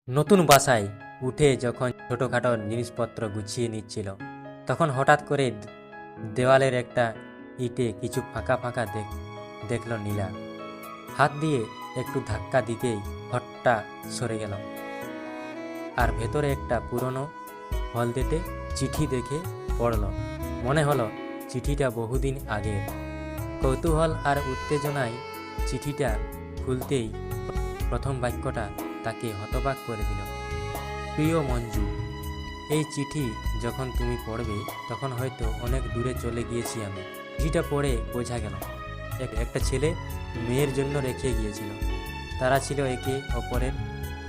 নতুন বাসায় উঠে যখন ছোটখাটো জিনিসপত্র গুছিয়ে নিচ্ছিল, তখন হঠাৎ করে দেওয়ালের একটা ইটে কিছু ফাঁকা ফাঁকা দেখল নীলা। হাত দিয়ে একটু ধাক্কা দিতেই হঠটা সরে গেল, আর ভেতরে একটা পুরনো হলদেটে চিঠি দেখে পড়ল। মনে হলো চিঠিটা বহুদিন আগের। কৌতূহল আর উত্তেজনায় চিঠিটা খুলতেই প্রথম বাক্যটা তাকে হতবাক করে দিল। প্রিয় মঞ্জু, এই চিঠি যখন তুমি পড়বে তখন হয়তো অনেক দূরে চলে গিয়েছি আমি। চিঠিটা পড়ে বোঝা গেল একটা ছেলে মেয়ের জন্য রেখে গিয়েছিল। তারা ছিল একে অপরের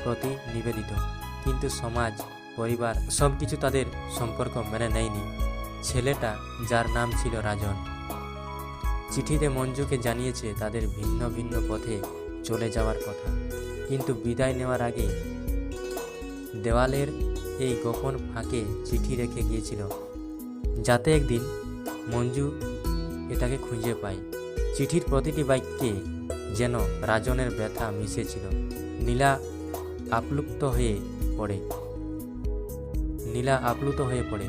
প্রতি নিবেদিত, কিন্তু সমাজ পরিবার সব কিছু তাদের সম্পর্ক মেনে নেয়নি। ছেলেটা, যার নাম ছিল রাজন, চিঠিতে মঞ্জুকে জানিয়েছে তাদের ভিন্ন ভিন্ন পথে চলে যাওয়ার কথা, কিন্তু বিদায় নেওয়ার আগে দেওয়ালের এই গোপন ফাঁকে চিঠি রেখে গিয়েছিল, যাতে একদিন মঞ্জু এটাকে খুঁজে পায়। চিঠির প্রতিটি বাক্যে যেন রাজনের ব্যথা মিশেছিল। নীলা আপ্লুত হয়ে পড়ে।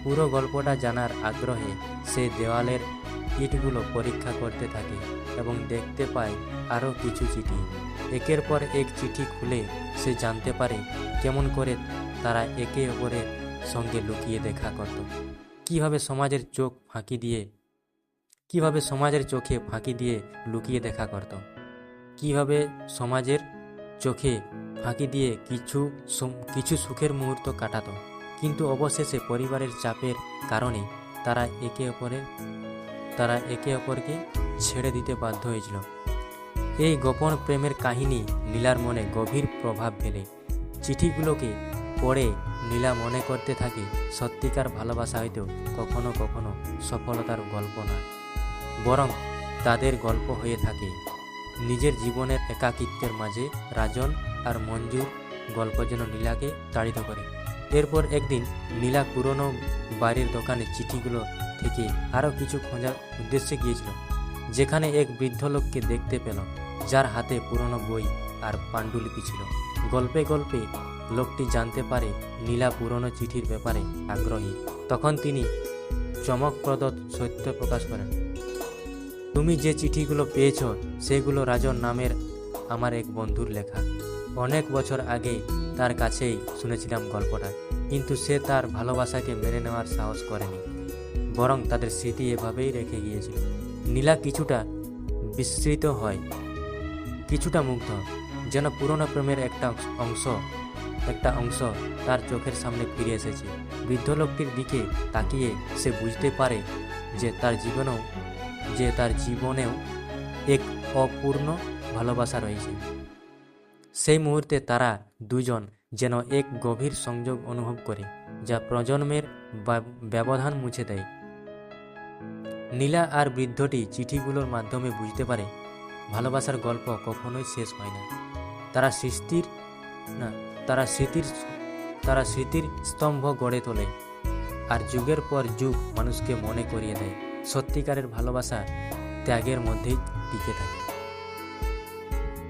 পুরো গল্পটা জানার আগ্রহে সে দেওয়ালের ইটগুলো পরীক্ষা করতে থাকে এবং দেখতে পায় আরও কিছু চিঠি। একের পর এক চিঠি খুলে সে জানতে পারে কেমন করে তারা একে অপরের সঙ্গে লুকিয়ে দেখা করত, কিভাবে সমাজের চোখে ফাঁকি দিয়ে লুকিয়ে দেখা করত, কিভাবে সমাজের চোখে ফাঁকি দিয়ে কিছু সুখের মুহূর্ত কাটাতো, কিন্তু অবশেষে পরিবারের চাপের কারণে তারা একে অপরকে ছেড়ে দিতে বাধ্য হয়েছিল। এই গোপন প্রেমের কাহিনী নীলার মনে গভীর প্রভাব ফেলে। চিঠিগুলোকে পড়ে নীলা মনে করতে থাকে সত্যিকার ভালোবাসা হয়তো কখনো কখনো সফলতার গল্প নয়, বরং তাদের গল্প হয়ে থাকে নিজের জীবনের একাকিত্বের মাঝে। রাজন আর মঞ্জুর গল্প যেন নীলাকে তাড়িত করে। এরপর একদিন নীলা পুরনো বাড়ির দোকানে চিঠিগুলো থেকে আরও কিছু খোঁজার উদ্দেশ্যে গিয়েছিল, যেখানে এক বৃদ্ধ লোককে দেখতে পেল, যার হাতে পুরনো বই আর পাণ্ডুলিপি ছিল। গল্পে গল্পে লোকটি জানতে পারে নীলা পুরনো চিঠির ব্যাপারে আগ্রহী। তখন তিনি চমকপ্রদ সত্য প্রকাশ করেন। তুমি যে চিঠিগুলো পেয়েছ সেগুলো রাজন নামের আমার এক বন্ধুর লেখা। অনেক বছর আগে তার কাছেই শুনেছিলাম গল্পটা, কিন্তু সে তার ভালোবাসাকে মেনে নেওয়ার সাহস করেনি, বরং তাদের স্মৃতি এভাবেই রেখে গিয়েছিল। নীলা কিছুটা বিস্মৃত হয়, কিছুটা মুগ্ধ, যেন পুরনো প্রেমের একটা অংশ তার চোখের সামনে ফিরে এসেছে। বৃদ্ধ লোকটির দিকে তাকিয়ে সে বুঝতে পারে যে তার জীবনেও এক অপূর্ণ ভালোবাসা রয়েছে। সেই মুহূর্তে তারা দুজন যেন এক গভীর সংযোগ অনুভব করে, যা প্রজন্মের ব্যবধান মুছে দেয়। নীলা আর বৃদ্ধটি চিঠিগুলোর মাধ্যমে বুঝতে পারে ভালোবাসার গল্প কখনোই শেষ হয় না। তারা স্মৃতির স্তম্ভ গড়ে তোলে, আর যুগের পর যুগ মানুষকে মনে করিয়ে দেয় সত্যিকারের ভালোবাসা ত্যাগের মধ্যেই টিকে থাকে।